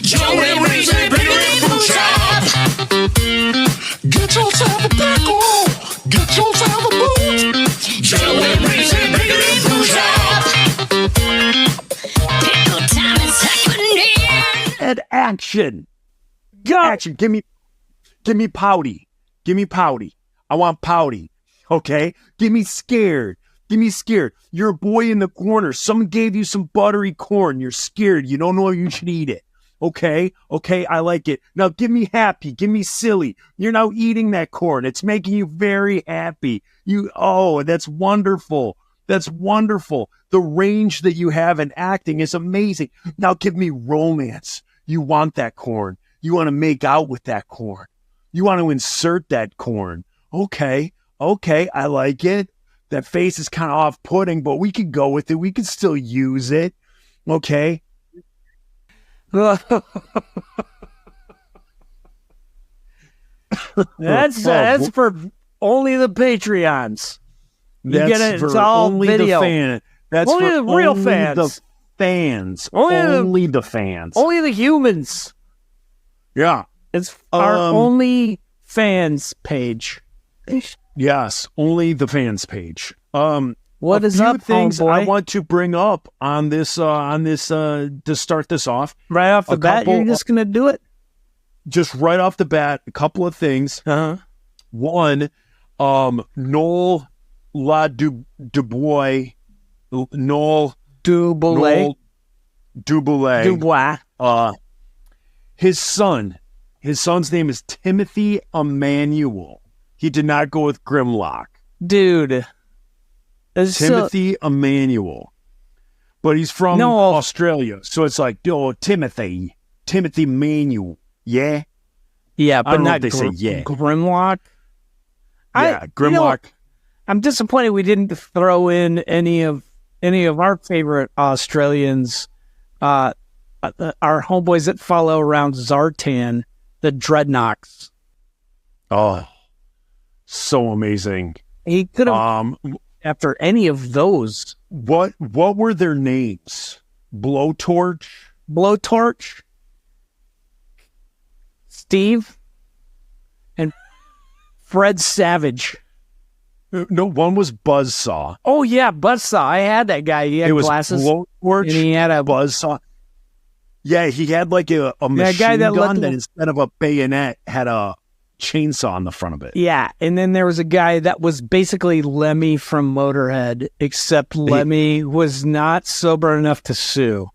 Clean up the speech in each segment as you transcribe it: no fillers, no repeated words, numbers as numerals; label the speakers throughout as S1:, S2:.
S1: Joey Reason, bring it in from shop. Get yourself a pickle. Get yourself a boot. Joey Reason, bring it in from shop. Pickle time is happening.
S2: And action.
S3: Go.
S2: Action. Give me pouty. Give me pouty. I want pouty. Okay? Give me scared. Give me scared. You're a boy in the corner. Someone gave you some buttery corn. You're scared. You don't know you should eat it. Okay? Okay, I like it. Now give me happy. Give me silly. You're now eating that corn. It's making you very happy. That's wonderful. That's wonderful. The range that you have in acting is amazing. Now give me romance. You want that corn. You want to make out with that corn. You want to insert that corn. Okay, I like it. That face is kind of off-putting, but we could go with it. We could still use it. Okay?
S3: That's for only the Patreons.
S2: That's
S3: get it.
S2: for
S3: It's all
S2: only
S3: video.
S2: the fan. That's
S3: only
S2: for
S3: the real
S2: only
S3: fans.
S2: the fans.
S3: Only
S2: the fans.
S3: Only the humans.
S2: Yeah.
S3: It's our only fans page.
S2: Yes, only the fans page.
S3: What is
S2: few
S3: up,
S2: things
S3: homeboy?
S2: I want to bring up on this to start this off.
S3: Right off the bat, you're just gonna do it?
S2: Just right off the bat, a couple of things.
S3: Uh-huh.
S2: One, Noel Dubois. His son's name is Timothy Emmanuel. He did not go with Grimlock.
S3: Dude.
S2: Timothy Emmanuel. But he's from Australia. So it's like, Timothy Emmanuel. Yeah?
S3: Yeah, but not
S2: they say yeah.
S3: Grimlock.
S2: Yeah, Grimlock.
S3: I'm disappointed we didn't throw in any of our favorite Australians, our homeboys that follow around Zartan, the Dreadnoks.
S2: Oh, so amazing.
S3: He could have, after any of those.
S2: What were their names? Blowtorch,
S3: Steve, and Fred Savage.
S2: No, one was Buzzsaw.
S3: Oh, yeah, Buzzsaw. I had that guy. He had glasses.
S2: Blowtorch,
S3: and he had a
S2: Buzzsaw. Yeah, he had like a machine gun that instead of a bayonet had a chainsaw on the front of it.
S3: Yeah, and then there was a guy that was basically Lemmy from Motorhead, except Lemmy was not sober enough to sue.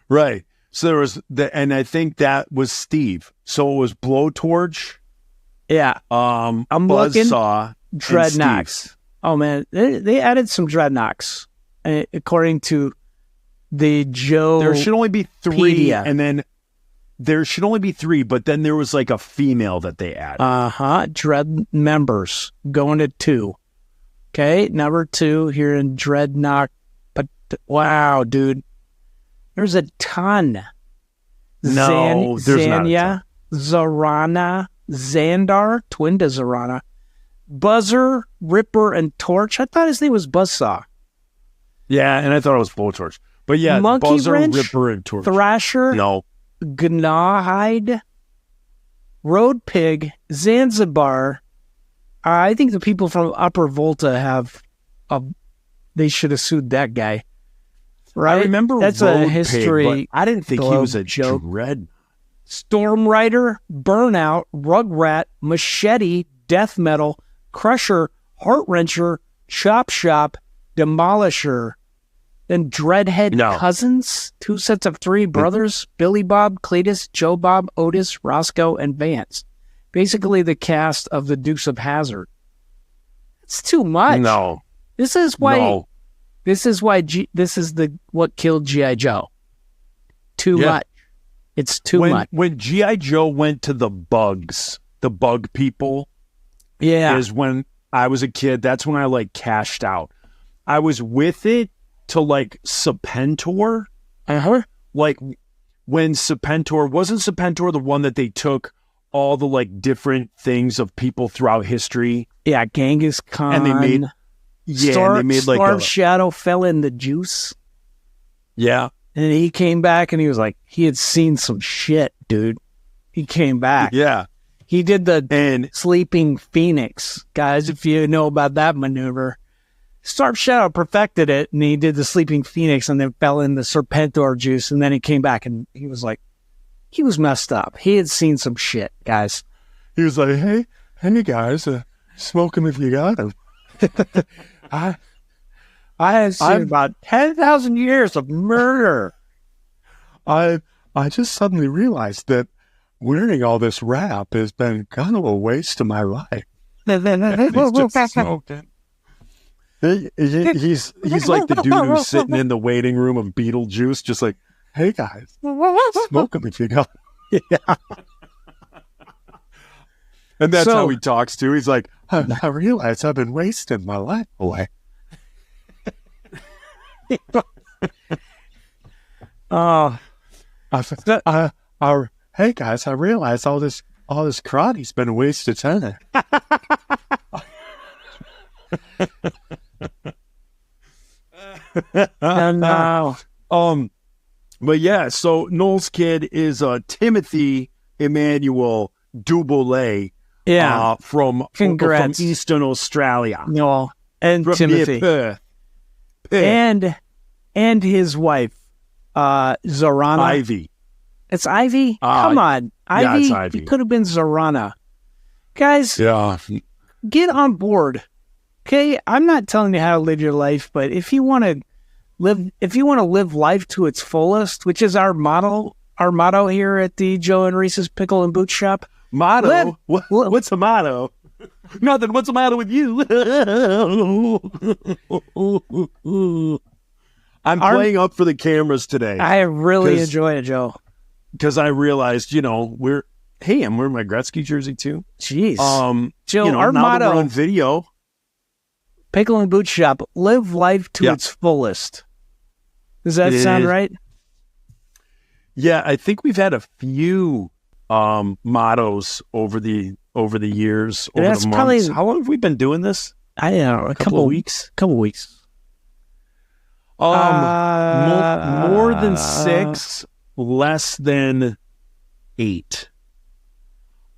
S2: Right. So there was and I think that was Steve. So it was Blowtorch.
S3: Yeah. I'm
S2: Buzzsaw,
S3: Dreadnoks. Oh man, they added some Dreadnoks, according to the Joe.
S2: There should only be 3, and then there should only be 3, but then there was like a female that they added.
S3: Dread members going to 2. Okay, number 2 here in Dreadnought. But wow, dude, there's a ton.
S2: No, there's not a ton.
S3: Zarana, Xandar, twin to Zarana, Buzzer, Ripper, and Torch. I thought his name was Buzzsaw.
S2: Yeah, and I thought it was Blowtorch. But yeah,
S3: Monkey
S2: Buzzer,
S3: Wrench,
S2: Ripper, and Torch.
S3: Thrasher,
S2: no.
S3: Gnawhide, Road Pig, Zanzibar. I think the people from Upper Volta have they should have sued that guy. Right?
S2: I remember
S3: that's
S2: Road
S3: a history.
S2: Pig, but I didn't think he was a
S3: joke.
S2: dread.
S3: Storm Rider, Burnout, Rugrat, Machete, Death Metal, Crusher, Heart Wrencher, Chop Shop, Demolisher. Then Dreadhead cousins, 2 sets of 3 brothers, Billy Bob, Cletus, Joe Bob, Otis, Roscoe, and Vance. Basically the cast of the Dukes of Hazzard. It's too much.
S2: No.
S3: This is why this is what killed G.I. Joe. Too much. It's too much.
S2: When G.I. Joe went to the bug people, is when I was a kid. That's when I like cashed out. I was with it to like Serpentor. Like when Serpentor, wasn't Serpentor the one that they took all the like different things of people throughout history?
S3: Yeah, Genghis Khan.
S2: And they made
S3: Storm Shadow fell in the juice.
S2: Yeah.
S3: And he came back and he was like, he had seen some shit, dude. He came back.
S2: Yeah.
S3: He did the
S2: And
S3: sleeping phoenix. Guys, if you know about that maneuver. Sharp Shadow perfected it, and he did the sleeping phoenix and then fell in the Serpentor juice, and then he came back and he was like, he was messed up. He had seen some shit, guys.
S2: he was like, hey guys, smoke him if you got him.
S3: I have seen about 10,000 years of murder.
S2: I just suddenly realized that wearing all this wrap has been kind of a waste of my life. He's just smoking. He's like the dude who's sitting in the waiting room of Beetlejuice, just like, hey guys, smoke him if you got him.
S3: Yeah.
S2: And that's
S3: So-
S2: how he talks too. He's like, I realize I've been wasting my life away.
S3: Oh,
S2: Hey guys, I realize all this karate's been a waste of time.
S3: and
S2: But yeah, so Noel's kid is Timothy Emmanuel Duboulet,
S3: yeah.
S2: from
S3: Congrats.
S2: Eastern Australia.
S3: No, and
S2: From
S3: Timothy.
S2: near Perth.
S3: And his wife, Zorana.
S2: Ivy.
S3: It's Ivy? Come on. Ivy?
S2: yeah, it's Ivy.
S3: It could have been Zorana. Guys,
S2: Yeah.
S3: get on board. Okay? I'm not telling you how to live your life, but if you want to live life to its fullest, which is our motto here at the Joe and Reese's Pickle and Boot Shop.
S2: Motto? What's the motto? Nothing. What's the matter with you? I'm playing up for the cameras today.
S3: I really enjoy it, Joe.
S2: Because I realized, I'm wearing my Gretzky jersey too.
S3: Jeez.
S2: Joe,
S3: our
S2: now that
S3: motto,
S2: we're on video.
S3: Pickle and Boot Shop, live life to
S2: Yeah.
S3: its fullest. Does that
S2: It
S3: sound
S2: is.
S3: right?
S2: Yeah, I think we've had a few mottos over the years, over
S3: That's
S2: the months.
S3: probably-
S2: How long have we been doing this?
S3: I don't know, a couple
S2: of
S3: weeks. Couple weeks.
S2: More than 6, less than 8.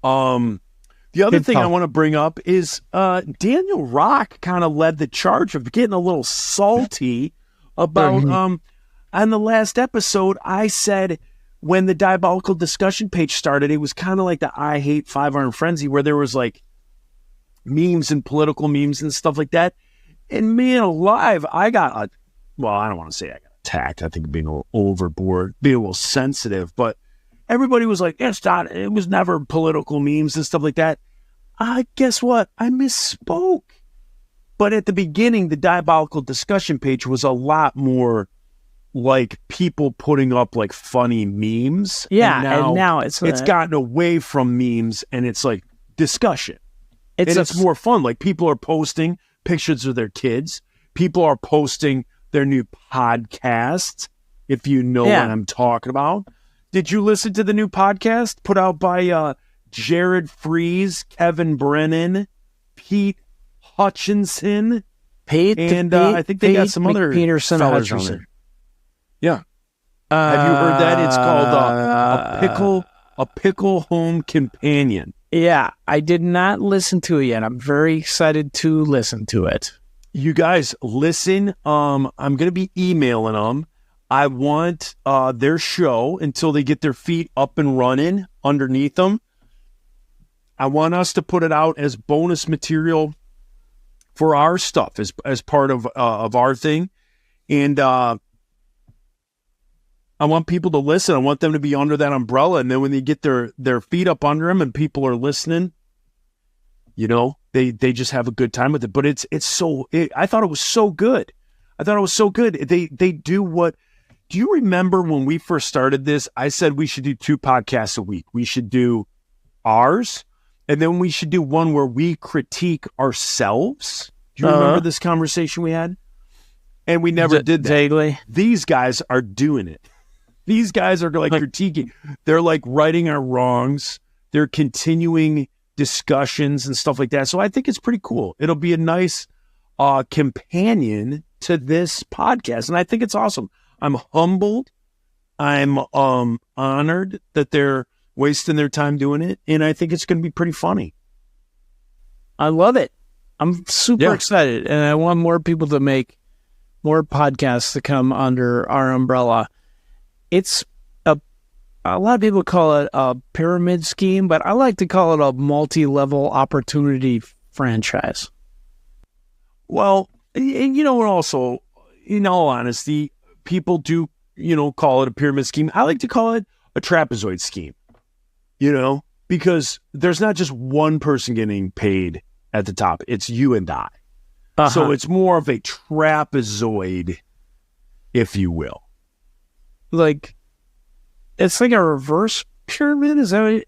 S2: The other
S3: Good
S2: thing I
S3: call.
S2: want to bring up is Daniel Rock kind of led the charge of getting a little salty about on the last episode. I said when the Diabolical Discussion page started, it was kind of like the I Hate 5-Iron Frenzy, where there was like memes and political memes and stuff like that. And man alive, I don't want to say I got attacked. I think being a little overboard, being a little sensitive, but everybody was like, it was never political memes and stuff like that. Guess what? I misspoke. But at the beginning, the Diabolical Discussion page was a lot more like people putting up like funny memes.
S3: Yeah, and now it's
S2: gotten away from memes and it's like discussion. It's more fun. Like people are posting pictures of their kids. People are posting their new podcasts, if you know what I'm talking about. Did you listen to the new podcast put out by Jared Freese, Kevin Brennan, Pete Hutchinson, and I think they got some other
S3: Peterson
S2: fellas on there. Yeah. Have you heard that? It's called a pickle home companion.
S3: Yeah, I did not listen to it yet. I'm very excited to listen to it.
S2: You guys listen. I'm going to be emailing them. I want their show until they get their feet up and running underneath them. I want us to put it out as bonus material for our stuff as part of our thing. And I want people to listen. I want them to be under that umbrella. And then when they get their feet up under them and people are listening, they just have a good time with it. But I thought it was so good. They do what. Do you remember when we first started this? I said we should do 2 podcasts a week. We should do ours, and then we should do one where we critique ourselves. Do you remember this conversation we had? And we never did that.
S3: Vaguely.
S2: These guys are doing it. These guys are like critiquing. They're like righting our wrongs. They're continuing discussions and stuff like that. So I think it's pretty cool. It'll be a nice companion to this podcast. And I think it's awesome. I'm humbled I'm honored that they're wasting their time doing it, and I think it's going to be pretty funny.
S3: I love it. I'm super excited, and I want more people to make more podcasts to come under our umbrella. It's a lot of people call it a pyramid scheme, but I like to call it a multi-level opportunity franchise.
S2: Well, and you know what, also, in all honesty, people do, call it a pyramid scheme. I like to call it a trapezoid scheme, because there's not just one person getting paid at the top. It's you and I. So it's more of a trapezoid, if you will.
S3: Like, it's like a reverse pyramid? Is that what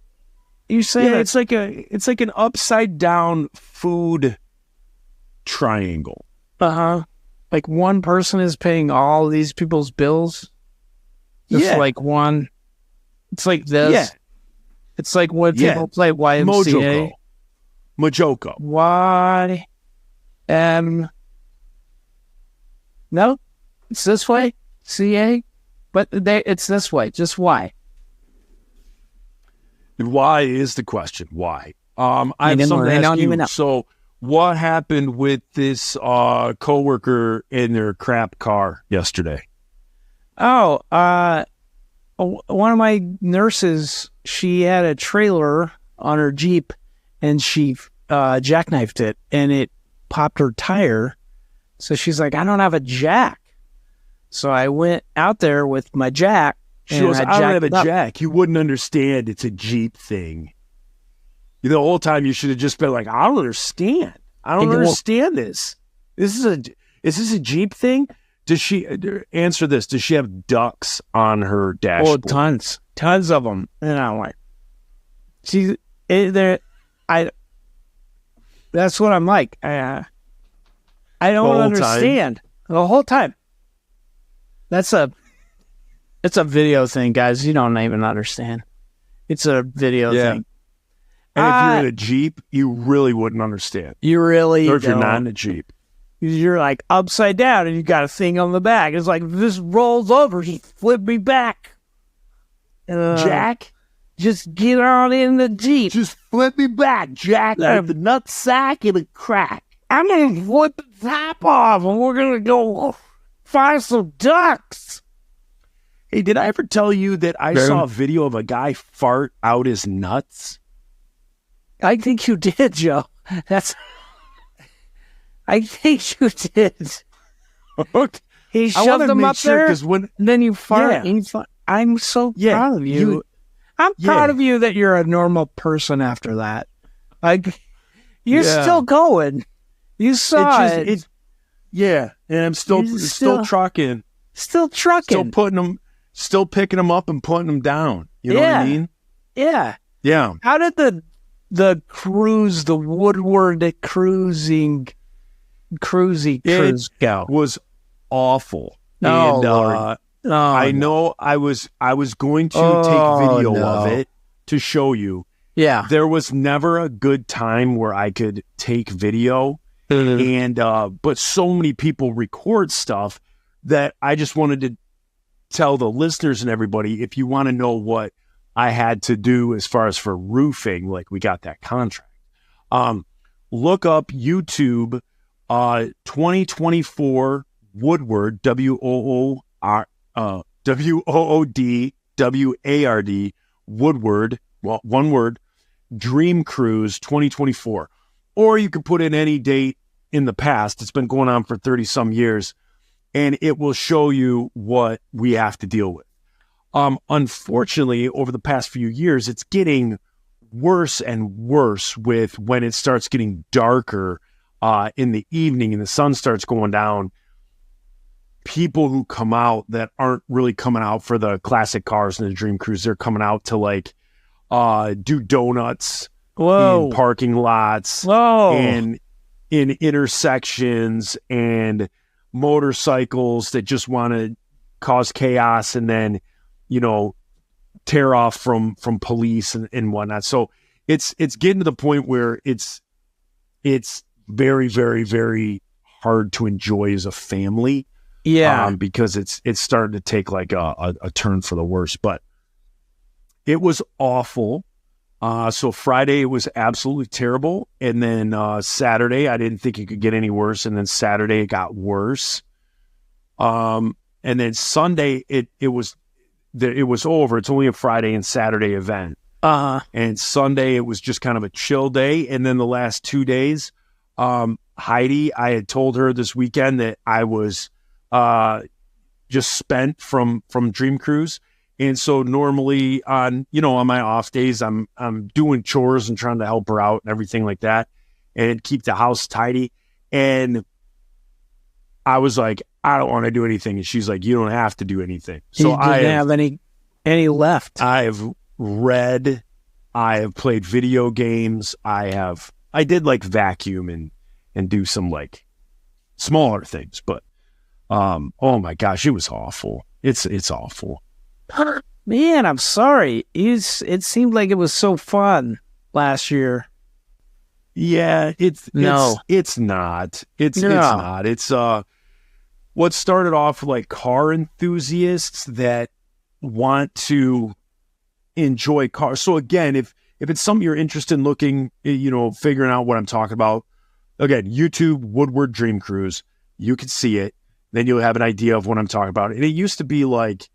S3: you say?
S2: Yeah, it's like an upside down food triangle.
S3: Like one person is paying all these people's bills. Just like one. It's like this.
S2: Yeah.
S3: It's like when people play YMCA.
S2: Mojoko.
S3: No, it's this way. CA, but it's this way. Just why?
S2: Why is the question? Why? I have something to ask you. So, what happened with this coworker in their crap car yesterday?
S3: Oh, one of my nurses, she had a trailer on her Jeep, and she jackknifed it, and it popped her tire. So she's like, I don't have a jack. So I went out there with my jack.
S2: She goes, I don't have a jack. You wouldn't understand. It's a Jeep thing. The whole time you should have just been like, I don't understand. I don't understand this. Is this a Jeep thing? Does she answer this? Does she have ducks on her dashboard?
S3: Oh, tons of them. And I'm like, that's what I'm like. I don't understand the whole time. It's a video thing, guys. You don't even understand. It's a video thing.
S2: And if you're in a Jeep, you really wouldn't understand.
S3: You really
S2: Or if you're not in a Jeep.
S3: You're like upside down and you got a thing on the back. It's like, if this rolls over, just flip me back.
S2: Jack?
S3: Just get on in the Jeep.
S2: Just flip me back, Jack. I have the nut sack and a crack.
S3: I'm going to flip the top off and we're going to go find some ducks.
S2: Hey, did I ever tell you that I saw a video of a guy fart out his nuts?
S3: I think you did, Joe. I think you did. He shoved them up there, and then you fart. I'm so proud of you. I'm proud of you that you're a normal person after that. Like, you're still going. You saw it.
S2: Yeah, and I'm still trucking.
S3: Still trucking.
S2: Still picking them up and putting them down. You know what I mean?
S3: Yeah.
S2: Yeah.
S3: How did the cruise cruise go?
S2: Was awful.
S3: Oh,
S2: and
S3: Lord.
S2: I know I was going to take video of it to show you.
S3: Yeah.
S2: There was never a good time where I could take video. And but so many people record stuff that I just wanted to tell the listeners and everybody, if you want to know what I had to do as far as for roofing, like we got that contract. Look up YouTube 2024 Woodward, WOOD Woodward, well, one word, Dream Cruise 2024. Or you can put in any date in the past. It's been going on for 30 some years, and it will show you what we have to deal with. Unfortunately, over the past few years, it's getting worse and worse with when it starts getting darker in the evening and the sun starts going down. People who come out that aren't really coming out for the classic cars and the Dream Cruise, they're coming out to like do donuts in parking lots and in intersections, and motorcycles that just want to cause chaos and then, tear off from police and whatnot. So it's getting to the point where it's very, very, very hard to enjoy as a family.
S3: Yeah.
S2: because it's starting to take like a turn for the worse. But it was awful. So Friday it was absolutely terrible, and then Saturday I didn't think it could get any worse, and then Saturday it got worse. And then Sunday it was over. It's only a Friday and Saturday event. And Sunday it was just kind of a chill day, and then the last 2 days, Heidi, I had told her this weekend that I was just spent from Dream Cruise. And so normally on my off days, I'm doing chores and trying to help her out and everything like that and keep the house tidy. And I was like, I don't want to do anything. And she's like, you don't have to do anything. So
S3: I didn't have any left.
S2: I have read, I have played video games. I did like vacuum and do some like smaller things, but oh my gosh, it was awful. It's awful.
S3: Man, I'm sorry. It seemed like it was so fun last year.
S2: Yeah, it's not. It's not. It's what started off like car enthusiasts that want to enjoy cars. So again, if it's something you're interested in looking, figuring out what I'm talking about, again, YouTube Woodward Dream Cruise, you can see it. Then you'll have an idea of what I'm talking about. And it used to be like,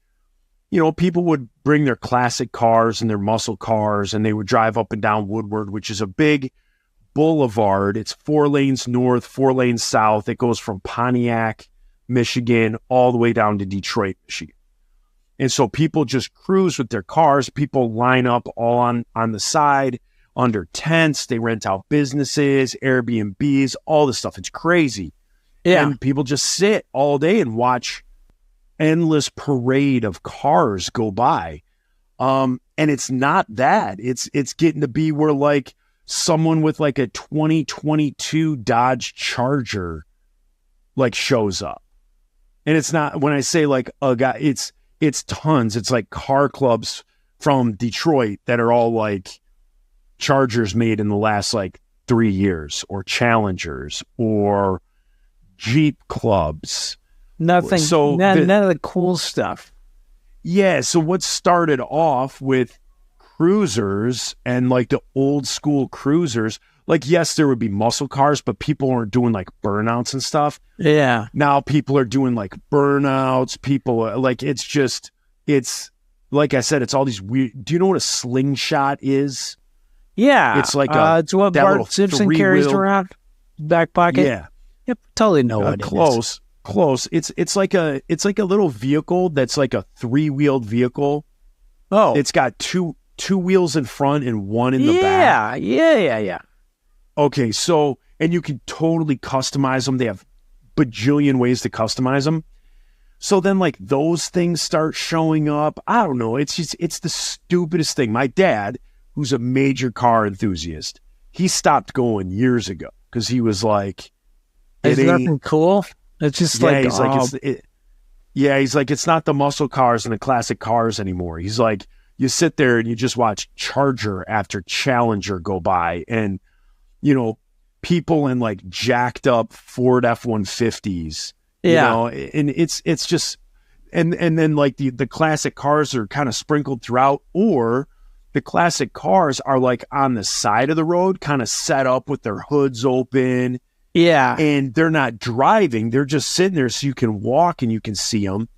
S2: people would bring their classic cars and their muscle cars, and they would drive up and down Woodward, which is a big boulevard. It's 4 lanes north, 4 lanes south. It goes from Pontiac, Michigan, all the way down to Detroit, Michigan. And so people just cruise with their cars. People line up all on the side under tents. They rent out businesses, Airbnbs, all this stuff. It's crazy.
S3: Yeah.
S2: And people just sit all day and watch endless parade of cars go by. And it's not that. It's getting to be where like someone with like a 2022 Dodge Charger like shows up. And it's not, when I say like a guy, it's tons. It's like car clubs from Detroit that are all like Chargers made in the last like 3 years, or Challengers, or Jeep clubs.
S3: Nothing.
S2: So
S3: none of the cool stuff.
S2: Yeah. So what started off with cruisers and like the old school cruisers, like, yes, there would be muscle cars, but people weren't doing like burnouts and stuff.
S3: Yeah.
S2: Now people are doing like burnouts. People like, it's like I said, it's all these weird. Do you know what a slingshot is?
S3: Yeah.
S2: It's like
S3: it's what Bart Simpson carries around back pocket.
S2: Yeah.
S3: Yep. Totally know what it is.
S2: Close. It's like a little vehicle that's like a 3-wheeled vehicle.
S3: Oh,
S2: it's got two wheels in front and one in the back.
S3: Yeah.
S2: Okay, so, and you can totally customize them. They have bajillion ways to customize them. So then like those things start showing up. I don't know. It's the stupidest thing. My dad, who's a major car enthusiast, he stopped going years ago because he was like,
S3: "Is nothing cool?" It's just
S2: he's like, it's not the muscle cars and the classic cars anymore. He's like, you sit there and you just watch Charger after Challenger go by, and people in like jacked up Ford F-150s, and it's just, and then like the classic cars are kind of sprinkled throughout, or the classic cars are like on the side of the road, kind of set up with their hoods open.
S3: Yeah.
S2: And they're not driving. They're just sitting there so you can walk and you can see them.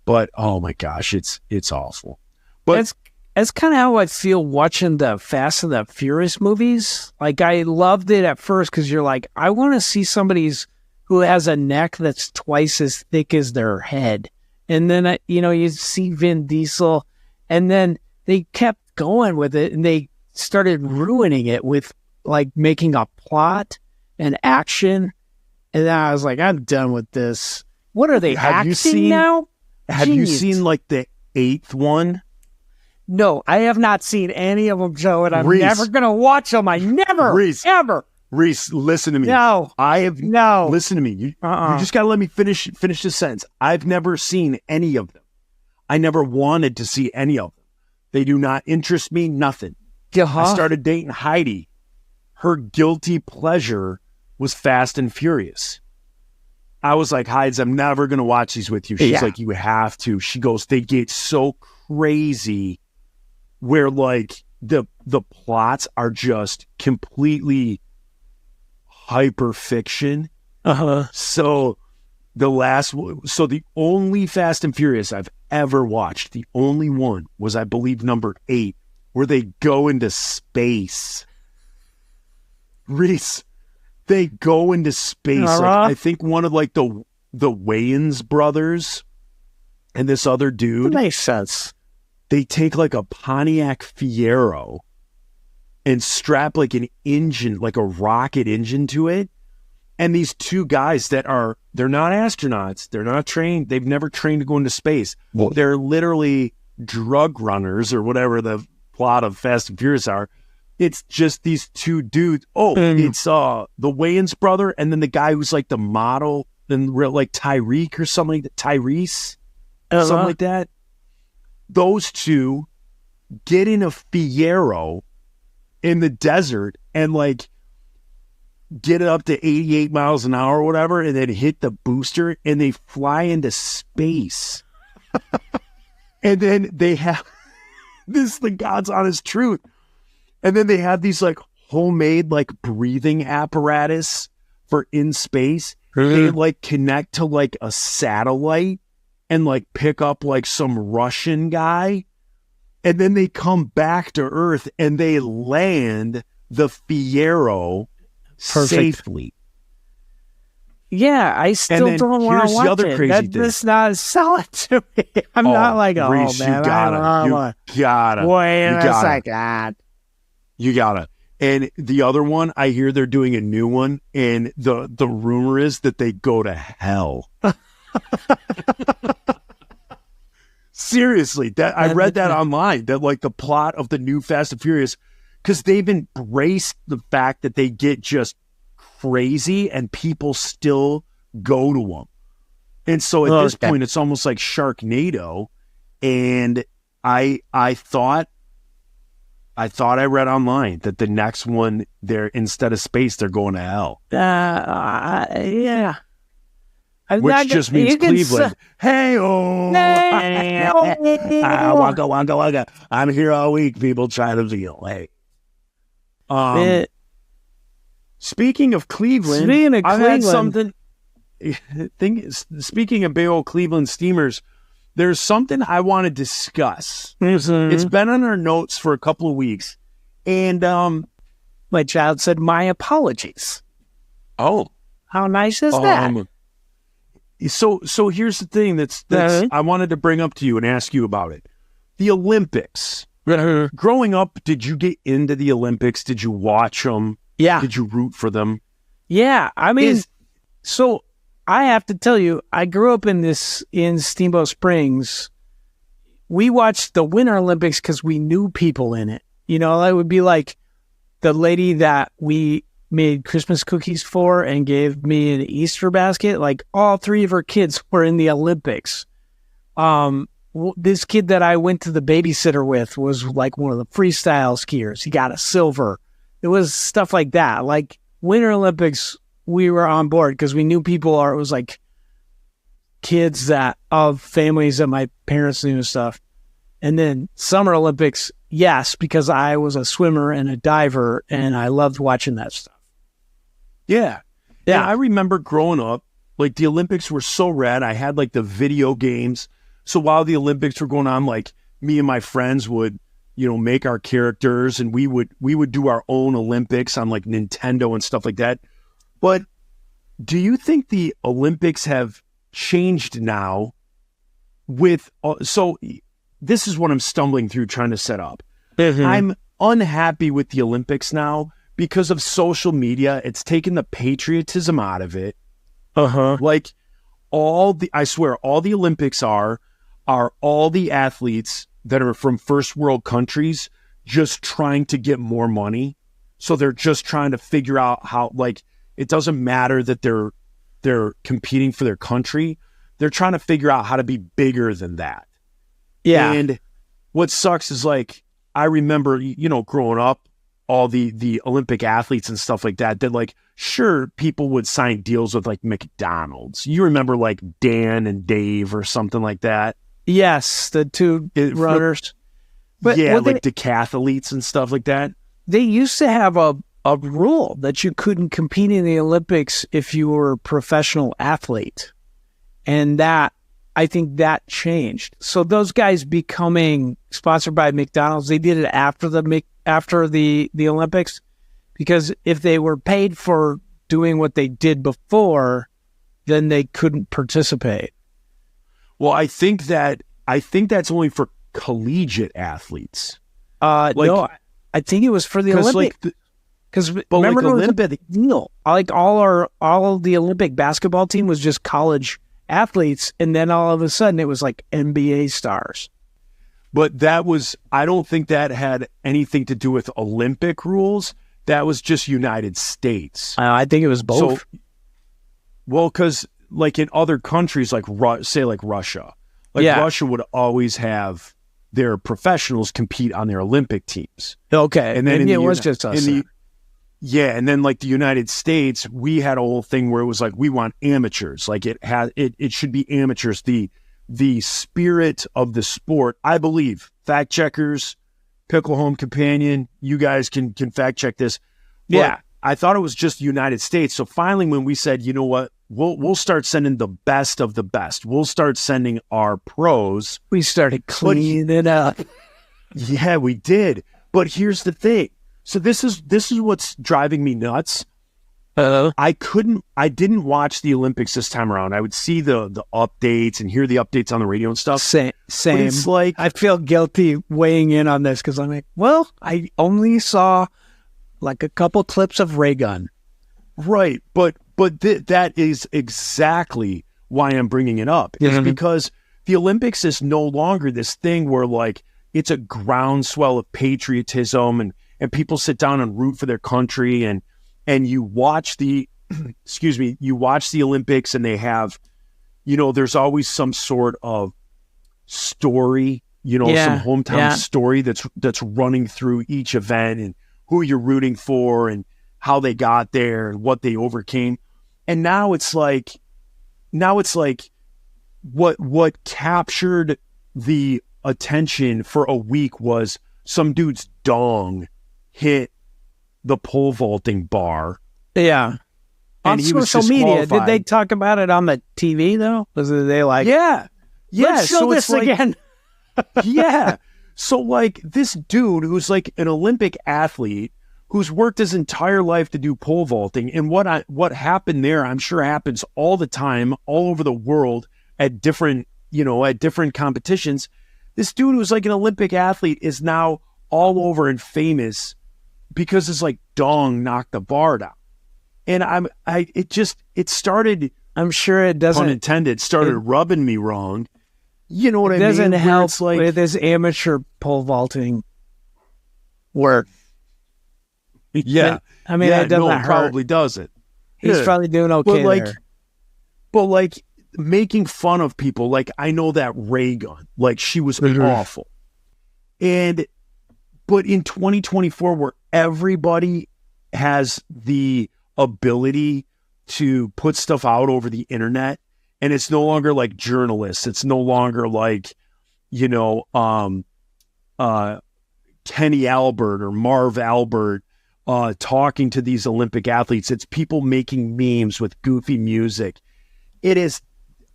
S2: But, oh my gosh, it's awful. But
S3: that's kind of how I feel watching the Fast and the Furious movies. Like, I loved it at first because you're like, I want to see somebody's who has a neck that's twice as thick as their head. And then, you see Vin Diesel. And then they kept going with it, and they started ruining it with, like, making a plot and action, and then I was like, I'm done with this. What are they acting now?
S2: Have you seen like the 8th one?
S3: No, I have not seen any of them, Joe, and I'm never gonna watch them. I never, ever.
S2: Reese, listen to me.
S3: No,
S2: Listen to me. You just gotta let me finish this sentence. I've never seen any of them. I never wanted to see any of them. They do not interest me. Nothing. I started dating Heidi. Her guilty pleasure was Fast and Furious. I was like, Hides, I'm never going to watch these with you. She's like, you have to. She goes, they get so crazy where like the plots are just completely hyper fiction. So the only Fast and Furious I've ever watched, the only one was, I believe, number 8, where they go into space. Reese, they go into space. Like, I think one of like the Wayans brothers and this other dude.
S3: That makes sense.
S2: They take like a Pontiac Fiero and strap like an engine, like a rocket engine to it. And these two guys they're not astronauts. They're not trained. They've never trained to go into space. Well, they're literally drug runners or whatever the plot of Fast and Furious are. It's just these two dudes. It's the Wayans brother and then the guy who's like the model and like Tyreek or something, Tyrese, something like that. Those two get in a Fiero in the desert and like get it up to 88 miles an hour or whatever, and then hit the booster and they fly into space. And then they have this, the God's honest truth. And then they have these like homemade like breathing apparatus for in space. They like connect to like a satellite and like pick up like some Russian guy. And then they come back to Earth and they land the Fiero safely.
S3: Yeah, I still don't want to watch
S2: other
S3: it.
S2: Crazy thing.
S3: That's not sell it to me. I'm not like,
S2: Reese,
S3: man,
S2: you gotta.
S3: Wait a second.
S2: You gotta. And the other one, I hear they're doing a new one, and the rumor is that they go to hell. Seriously, I read that online, that like the plot of the new Fast and Furious, because they've embraced the fact that they get just crazy and people still go to them. And so at this point, it's almost like Sharknado. And I thought I read online that the next one, they're instead of space, they're going to hell.
S3: Yeah.
S2: Which just means Cleveland. Hey-oh. Waka, waka, waka. I'm here all week, people trying to feel. Hey. Speaking of Cleveland, I've had something. Speaking of big old Cleveland Steamers, there's something I want to discuss. It's been on our notes for a couple of weeks, and
S3: my child said, "My apologies."
S2: Oh,
S3: how nice is that?
S2: So here's the thing that's I wanted to bring up to you and ask you about it. The Olympics. Growing up, did you get into the Olympics? Did you watch them?
S3: Yeah.
S2: Did you root for them?
S3: Yeah. I mean, so I have to tell you, I grew up in Steamboat Springs. We watched the Winter Olympics because we knew people in it. You know, that would be like the lady that we made Christmas cookies for and gave me an Easter basket. Like all 3 of her kids were in the Olympics. This kid that I went to the babysitter with was like one of the freestyle skiers. He got a silver. It was stuff like that. Like Winter Olympics, we were on board because we knew people it was like kids of families that my parents knew and stuff. And then Summer Olympics, yes, because I was a swimmer and a diver and I loved watching that stuff.
S2: Yeah. Yeah. And I remember growing up, like the Olympics were so rad. I had like the video games. So while the Olympics were going on, like me and my friends would, make our characters and we would do our own Olympics on like Nintendo and stuff like that. But do you think the Olympics have changed now so this is what I'm stumbling through trying to set up. I'm unhappy with the Olympics now because of social media. It's taken the patriotism out of it. Like I swear all the Olympics are all the athletes that are from first world countries just trying to get more money. So they're just trying to figure out how, like, it doesn't matter that they're competing for their country. They're trying to figure out how to be bigger than that. Yeah. And what sucks is like, I remember, growing up, all the Olympic athletes and stuff like that, that like, sure, people would sign deals with like McDonald's. You remember like Dan and Dave or something like that?
S3: Yes, the two runners. But
S2: yeah, like decathletes and stuff like that.
S3: They used to have a rule that you couldn't compete in the Olympics if you were a professional athlete. And I think that changed. So those guys becoming sponsored by McDonald's, they did it after the Olympics, because if they were paid for doing what they did before, then they couldn't participate.
S2: Well, I think that's only for collegiate athletes.
S3: No, I think it was for the Olympics. Because remember, like, it was a big deal. Like all of the Olympic basketball team was just college athletes, and then all of a sudden it was like NBA stars.
S2: But I don't think that had anything to do with Olympic rules. That was just United States.
S3: I think it was both.
S2: So, well, because like in other countries, like say like Russia, Russia would always have their professionals compete on their Olympic teams.
S3: Okay, and then it was just us.
S2: Yeah, and then like the United States, we had a whole thing where it was like, we want amateurs. Like it should be amateurs. The spirit of the sport, I believe. Fact checkers, Pickle Home Companion, you guys can fact check this. But yeah, I thought it was just the United States. So finally, when we said, you know what, we'll start sending the best of the best. We'll start sending our pros.
S3: We started cleaning it up.
S2: Yeah, we did. But here's the thing. So this is what's driving me nuts. I didn't watch the Olympics this time around. I would see the updates and hear the updates on the radio and stuff.
S3: Same.
S2: But it's like,
S3: I feel guilty weighing in on this because I'm like, well, I only saw like a couple clips of Ray Gun.
S2: Right, but that is exactly why I'm bringing it up. Is because the Olympics is no longer this thing where like it's a groundswell of patriotism and people sit down and root for their country and you watch the you watch the Olympics and they have, there's always some sort of story, some hometown story that's running through each event and who you're rooting for and how they got there and what they overcame. And now it's like what captured the attention for a week was some dude's dong hit the pole vaulting bar.
S3: Yeah.
S2: And
S3: on
S2: he was
S3: social media,
S2: disqualified.
S3: did they talk about it on the TV though? Was they like,
S2: yeah,
S3: let's show this again?
S2: Yeah. So like this dude who's like an Olympic athlete who's worked his entire life to do pole vaulting, and what happened there, I'm sure happens all the time, all over the world at different competitions. This dude who's like an Olympic athlete is now all over and famous because his like dong knocked the bar down. And it started,
S3: I'm sure it doesn't,
S2: pun intended, started rubbing me wrong. You know what I mean?
S3: It doesn't help
S2: like,
S3: with this amateur pole vaulting work.
S2: Yeah.
S3: I mean, it doesn't hurt.
S2: Probably doesn't.
S3: He's probably doing okay
S2: But like making fun of people, like I know that Ray Gun, like she was awful. But in 2024, where everybody has the ability to put stuff out over the internet, and it's no longer like journalists, it's no longer like, Kenny Albert or Marv Albert talking to these Olympic athletes. It's people making memes with goofy music. It is,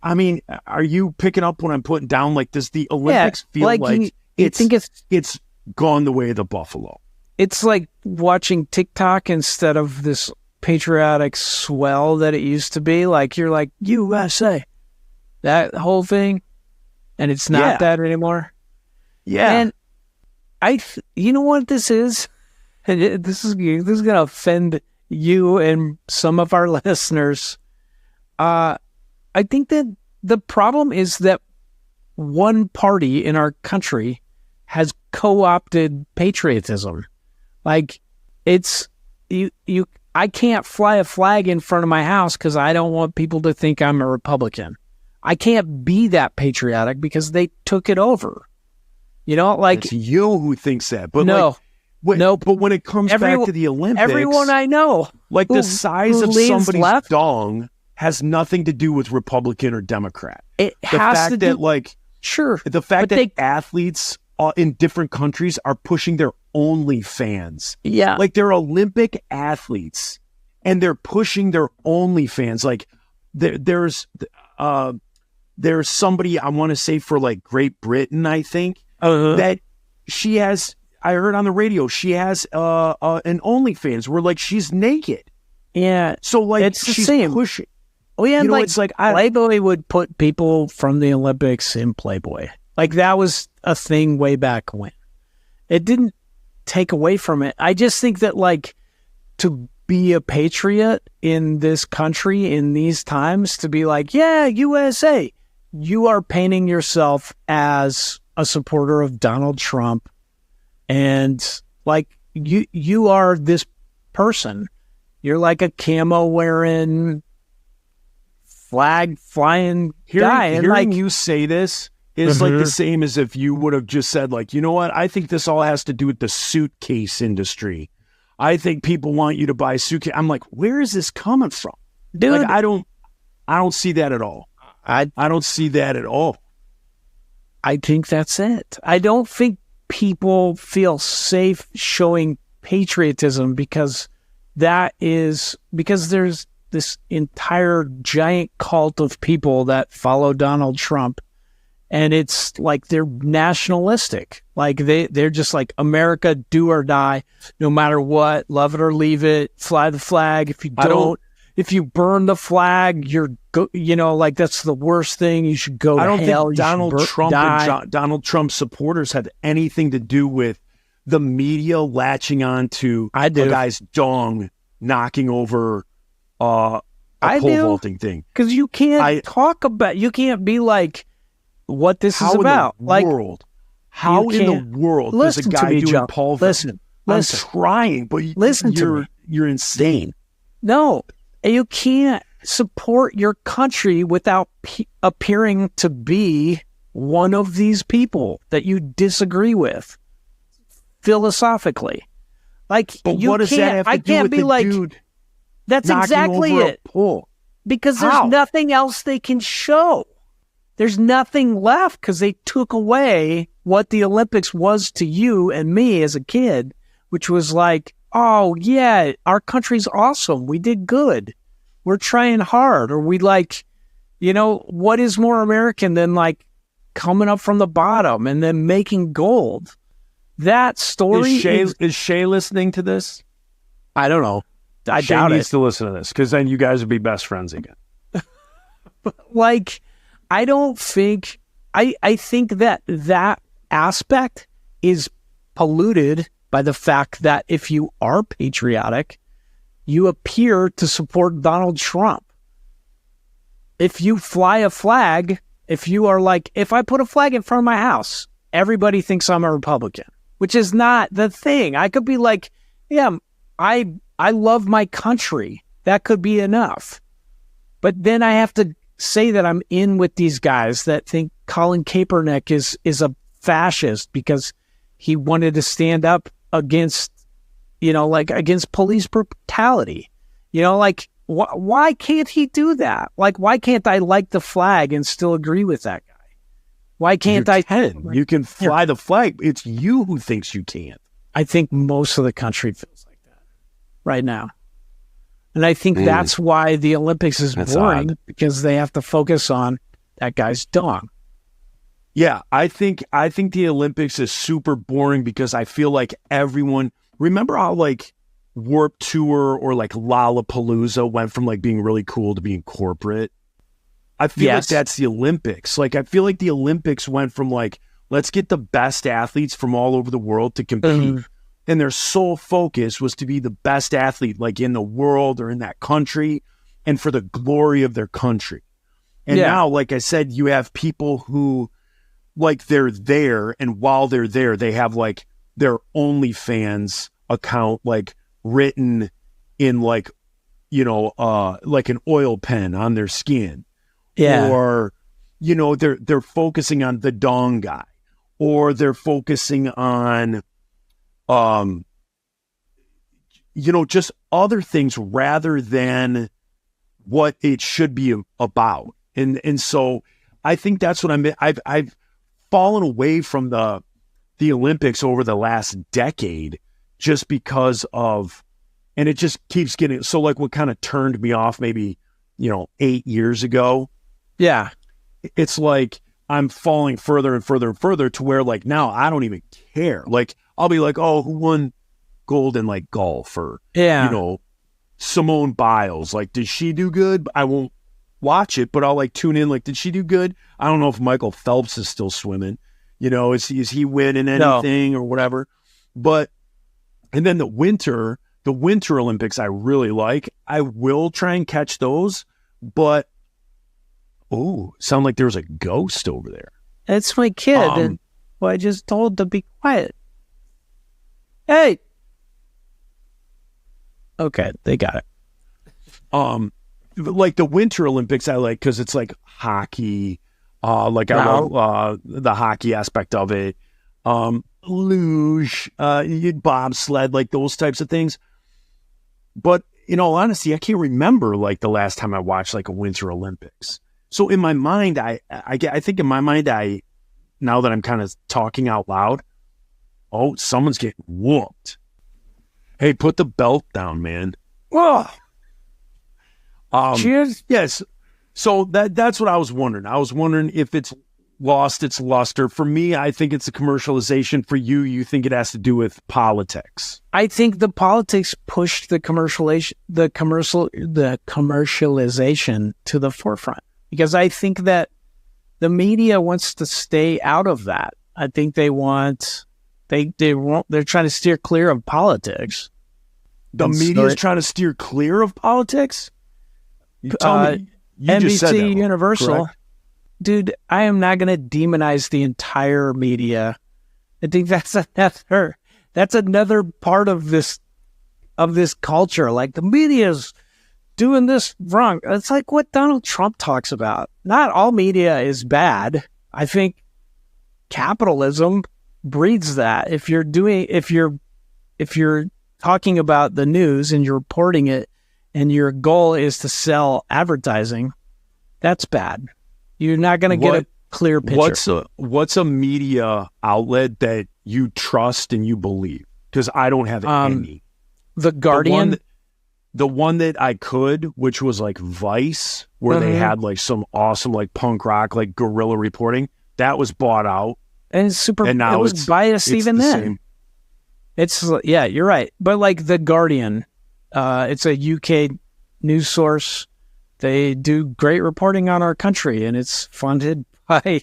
S2: I mean, are you picking up what I'm putting down? Like, does the Olympics feel like it's gone the way of the buffalo?
S3: It's like watching TikTok instead of this patriotic swell that it used to be. Like, you're like, USA, that whole thing, and it's not that anymore.
S2: Yeah.
S3: And you know what this is? And this is going to offend you and some of our listeners. I think that the problem is that one party in our country has co-opted patriotism. Like, it's I can't fly a flag in front of my house because I don't want people to think I'm a Republican. I can't be that patriotic because they took it over. Like,
S2: it's you who thinks that, but
S3: no, Nope.
S2: But when it comes back to the Olympics,
S3: everyone I know,
S2: like the size
S3: who
S2: of
S3: leans
S2: somebody's
S3: left,
S2: dong has nothing to do with Republican or Democrat.
S3: It
S2: The
S3: has
S2: fact
S3: to
S2: that
S3: do.
S2: like
S3: Sure,
S2: the fact
S3: but
S2: that athletes in different countries are pushing their OnlyFans.
S3: yeah,
S2: Like they're Olympic athletes and they're pushing their OnlyFans. Like there's somebody I want to say for like Great Britain, I think, that she has, I heard on the radio, she has an OnlyFans where like she's naked.
S3: yeah.
S2: So like
S3: It's the
S2: she's
S3: same.
S2: pushing.
S3: Oh yeah,
S2: You know,
S3: like,
S2: it's like
S3: Playboy would put people from the Olympics in Playboy. Like that was a thing way back when. It didn't take away from it. I just think that like to be a patriot in this country in these times, to be like, yeah, USA, you are painting yourself as a supporter of Donald Trump, and like you are this person. You're like a camo wearing, flag flying guy, and
S2: hearing
S3: like
S2: you say this is like the same as if you would have just said like, you know what? I think this all has to do with the suitcase industry. I think people want you to buy suitcase. I'm like, where is this coming from,
S3: dude.
S2: Like, I don't see that at all. I don't see that at all.
S3: I think that's it. I don't think people feel safe showing patriotism because there's this entire giant cult of people that follow Donald Trump, and it's like they're nationalistic. Like they're just like, America, do or die, no matter what, love it or leave it, fly the flag. If you if you burn the flag, like that's the worst thing. You should go to hell.
S2: I don't think Donald Trump
S3: die.
S2: and Donald Trump supporters had anything to do with the media latching on to a guy's dong knocking over a pole vaulting thing.
S3: Because you can't you can't be like, what this is about.
S2: How in the world does a guy doing pole vaulting?
S3: Listen,
S2: I'm trying, but you're insane.
S3: No, you can't support your country without appearing to be one of these people that you disagree with philosophically. Like,
S2: but what does that have to do with the dude?
S3: That's exactly it. Because there's nothing else they can show. There's nothing left because they took away what the Olympics was to you and me as a kid, which was like, oh, yeah, our country's awesome. We did good. We're trying hard. Or we like, what is more American than like coming up from the bottom and then making gold? That story
S2: is Shay listening to this?
S3: I don't know. I
S2: Shay
S3: doubt
S2: needs to listen to this because then you guys would be best friends again.
S3: Like, I don't think, I think that aspect is polluted by the fact that if you are patriotic, you appear to support Donald Trump. If you fly a flag, if you are like, if I put a flag in front of my house, everybody thinks I'm a Republican, which is not the thing. I could be like, yeah, I love my country. That could be enough. But then I have to say that I'm in with these guys that think Colin Kaepernick is a fascist because he wanted to stand up against, against police brutality. Why can't he do that? Like, why can't I like the flag and still agree with that guy? Why can't
S2: You can fly the flag. It's you who thinks you can't.
S3: I think most of the country feels like that right now. And I think that's why the Olympics is boring, because they have to focus on that guy's dong.
S2: Yeah, I think the Olympics is super boring because I feel like everyone, remember how like Warped Tour or like Lollapalooza went from like being really cool to being corporate? I feel like that's the Olympics. Like, I feel like the Olympics went from like, let's get the best athletes from all over the world to compete. And their sole focus was to be the best athlete, like in the world or in that country, and for the glory of their country. And now, like I said, you have people who, like, they're there, and while they're there, they have like their OnlyFans account, like written in like, like an oil pen on their skin.
S3: Yeah.
S2: Or, they're focusing on the dong guy, or they're focusing on, just other things rather than what it should be about. And so I think that's what I've fallen away from the Olympics over the last decade just because of, and it just keeps getting, so like what kind of turned me off maybe, 8 years ago.
S3: Yeah.
S2: It's like I'm falling further and further and further to where like now I don't even care. Like I'll be like, oh, who won gold in like golf or, Simone Biles. Like, did she do good? I won't watch it, but I'll like tune in. Like, did she do good? I don't know if Michael Phelps is still swimming. Is he winning anything or whatever? But, and then the Winter Olympics I really like. I will try and catch those, but sound like there's a ghost over there.
S3: It's my kid. I just told to be quiet. Hey. Okay, they got it.
S2: Like the Winter Olympics I like because it's like hockey. I love the hockey aspect of it. Luge, bobsled, like those types of things. But in all honesty, I can't remember like the last time I watched like a Winter Olympics. So in my mind, I think in my mind, now that I'm kind of talking out loud, someone's getting whooped. Hey, put the belt down, man.
S3: Oh. Cheers.
S2: Yes. So that's what I was wondering. I was wondering if it's lost its luster. For me, I think it's a commercialization. For you, you think it has to do with politics.
S3: I think the politics pushed the commercialization to the forefront because I think that the media wants to stay out of that. I think they're trying to steer clear of politics.
S2: The media is trying to steer clear of politics? You tell me. You
S3: NBC
S2: just said that,
S3: Universal.
S2: correct?
S3: Dude, I am not going to demonize the entire media. I think that's another part of this culture. Like the media's doing this wrong. It's like what Donald Trump talks about. Not all media is bad. I think capitalism breeds that. If you're talking about the news and you're reporting it and your goal is to sell advertising, that's bad. You're not going to get a clear picture.
S2: What's a media outlet that you trust and you believe? Because I don't have any.
S3: The Guardian.
S2: The one that I could, which was like Vice, where they had like some awesome like punk rock, like guerrilla reporting, that was bought out.
S3: And it's super,
S2: and now
S3: it was biased even
S2: the
S3: then.
S2: Same.
S3: It's, yeah, you're right. But like The Guardian, it's a UK news source. They do great reporting on our country, and it's funded by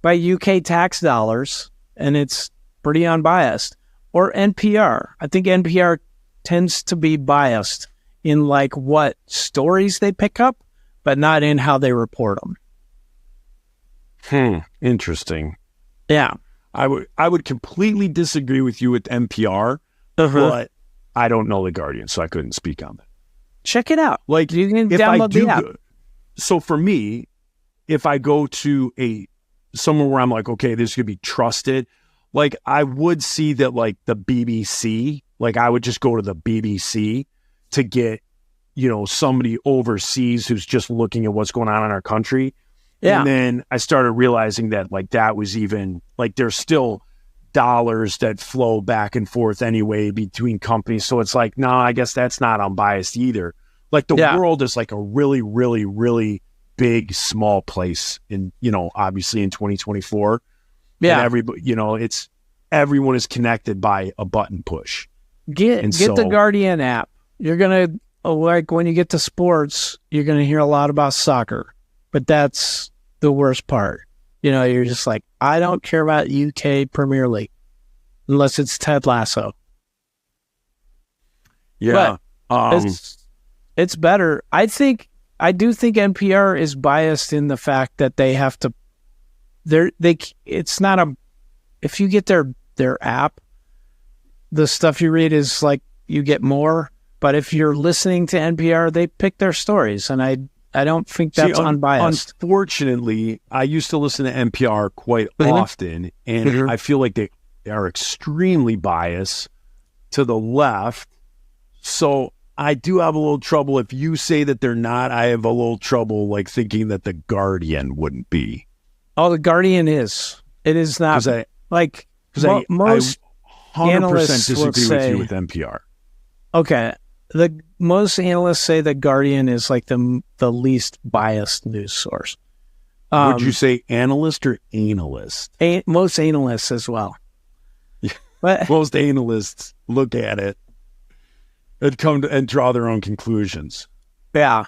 S3: UK tax dollars, and it's pretty unbiased. Or NPR. I think NPR tends to be biased in like what stories they pick up, but not in how they report them.
S2: Interesting.
S3: Yeah.
S2: I would completely disagree with you with NPR, but I don't know The Guardian, so I couldn't speak on that.
S3: Check it out.
S2: Like,
S3: you can
S2: if
S3: download
S2: I do,
S3: the app.
S2: So for me, if I go to somewhere where I'm like, okay, this could be trusted, like I would see that like the BBC, like I would just go to the BBC to get, somebody overseas who's just looking at what's going on in our country.
S3: Yeah.
S2: And then I started realizing that like that was even like there's still dollars that flow back and forth anyway between companies. So it's like, no, I guess that's not unbiased either. Like the world is like a really, really, really big, small place in, obviously in 2024. Yeah. And everybody, everyone is connected by a button push.
S3: Get the Guardian app. You're going to, like when you get to sports, you're going to hear a lot about soccer, but that's the worst part. You're just like, I don't care about UK Premier League unless it's Ted Lasso.
S2: Yeah.
S3: But it's better. I do think NPR is biased in the fact that they have to, it's not if you get their app, the stuff you read is like, you get more, but if you're listening to NPR, they pick their stories. And I don't think that's unbiased.
S2: Unfortunately, I used to listen to NPR quite often, and I feel like they are extremely biased to the left. So I do have a little trouble. If you say that they're not, I have a little trouble like thinking that the Guardian wouldn't be.
S3: Oh, the Guardian is. It is not.
S2: Because
S3: most
S2: I 100%
S3: analysts will
S2: disagree with
S3: say-
S2: you with NPR.
S3: Okay. Most analysts say the Guardian is like the least biased news source.
S2: Would you say analyst or analyst?
S3: Most analysts as well. But
S2: Most analysts look at it and come to, and draw their own conclusions.
S3: yeah,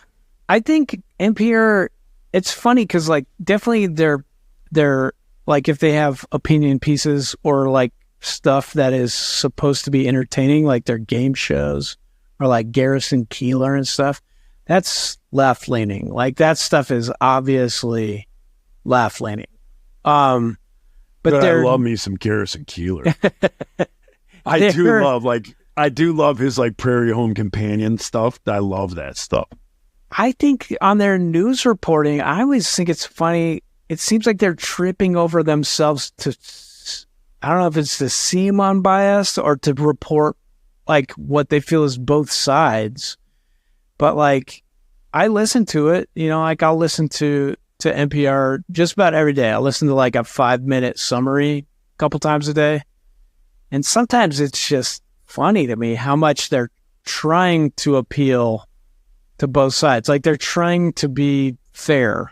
S3: I think NPR. It's funny because like definitely they're like if they have opinion pieces or like stuff that is supposed to be entertaining, like their game shows or like Garrison Keillor and stuff. That's left leaning. Like that stuff is obviously left leaning. But
S2: I
S3: they're
S2: love me some Garrison Keillor. I do love his like Prairie Home Companion stuff. I love that stuff.
S3: I think on their news reporting, I always think it's funny. It seems like they're tripping over themselves to, I don't know if it's to seem unbiased or to report like what they feel is both sides. But like, I listen to it, like I'll listen to NPR just about every day. I'll listen to like a 5-minute summary a couple times a day. And sometimes it's just funny to me how much they're trying to appeal to both sides. Like they're trying to be fair.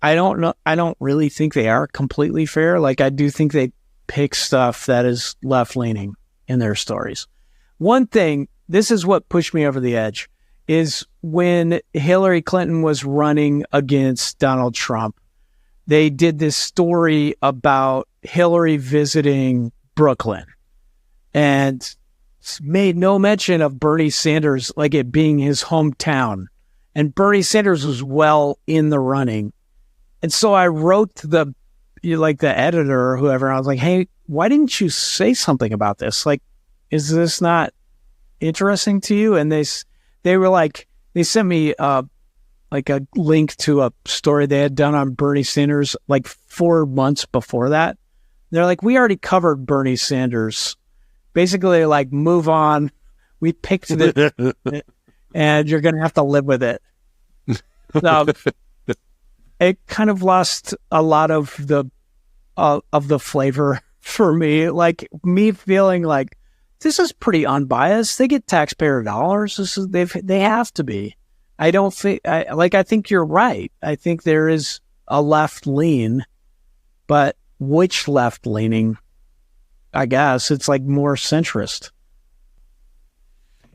S3: I don't know. I don't really think they are completely fair. Like I do think they pick stuff that is left leaning in their stories. One thing, this is what pushed me over the edge, is when Hillary Clinton was running against Donald Trump, they did this story about Hillary visiting Brooklyn and made no mention of Bernie Sanders, like it being his hometown. And Bernie Sanders was well in the running. And so I wrote the editor or whoever, I was like, hey, why didn't you say something about this? Like, is this not interesting to you? And they were like, they sent me like a link to a story they had done on Bernie Sanders like 4 months before that. They're like, we already covered Bernie Sanders. Basically, like, move on. We picked it, and you're going to have to live with it. So it kind of lost a lot of the flavor for me. Like me feeling like this is pretty unbiased. They get taxpayer dollars. They have to be. I don't think I think you're right. I think there is a left lean, but which left leaning? I guess it's like more centrist.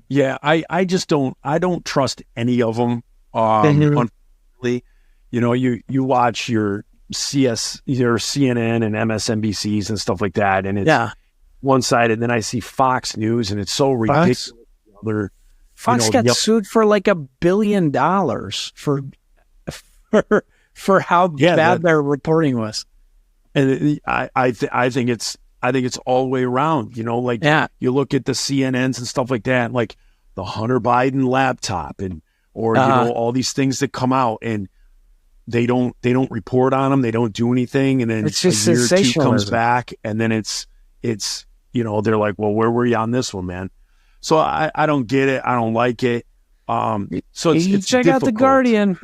S2: Yeah, I just don't trust any of them. Unfortunately, you watch your CNN and MSNBCs and stuff like that, and it's one side, and then I see Fox News, and it's so ridiculous.
S3: Fox got sued for like $1 billion for how bad their reporting was.
S2: And I think it's all the way around. You look at the CNNs and stuff like that, like the Hunter Biden laptop, or all these things that come out, and they don't report on them. They don't do anything, and then
S3: it's just
S2: a year or two
S3: sensationalism.
S2: comes back, and then it's they're like, well, where were you on this one, man? So I don't get it. I don't like it. So it's
S3: check out the Guardian.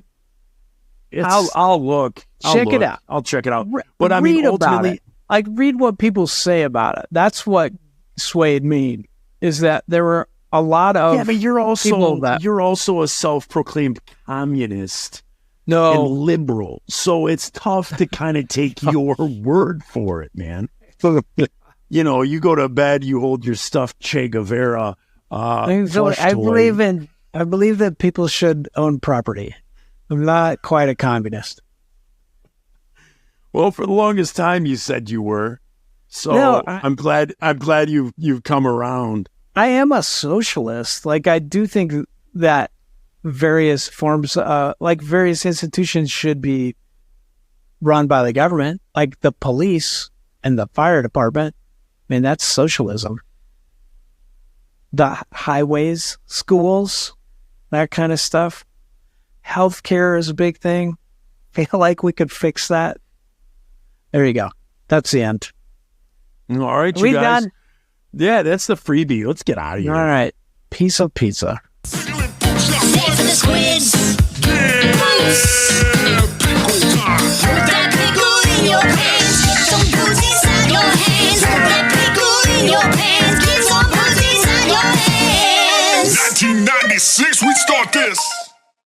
S2: I'll look.
S3: Check it out.
S2: I'll check it out. But I
S3: read
S2: mean,
S3: about
S2: ultimately,
S3: it. Like read what people say about it. That's what swayed me. Is that there were a lot of
S2: but you're
S3: people
S2: also a self-proclaimed communist.
S3: No,
S2: and liberal. So it's tough to kind of take your word for it, man. You go to bed, you hold your stuffed Che Guevara.
S3: I believe that people should own property. I'm not quite a communist.
S2: Well, for the longest time, you said you were. So
S3: No,
S2: I'm glad you've come around.
S3: I am a socialist. Like I do think that various forms, like various institutions, should be run by the government, like the police and the fire department. I mean, that's socialism. The highways, schools, that kind of stuff. Healthcare is a big thing. Feel like we could fix that. There you go. That's the end.
S2: All right,
S3: We
S2: you guys.
S3: done?
S2: Yeah, that's the freebie. Let's get out of here.
S3: All right. piece of pizza.
S1: Save for the squids. Pickle time. Put that pickle in your pants. Get some booze inside your hands. Put that pickle in your pants. Get some booze inside your hands. 1996, we start this.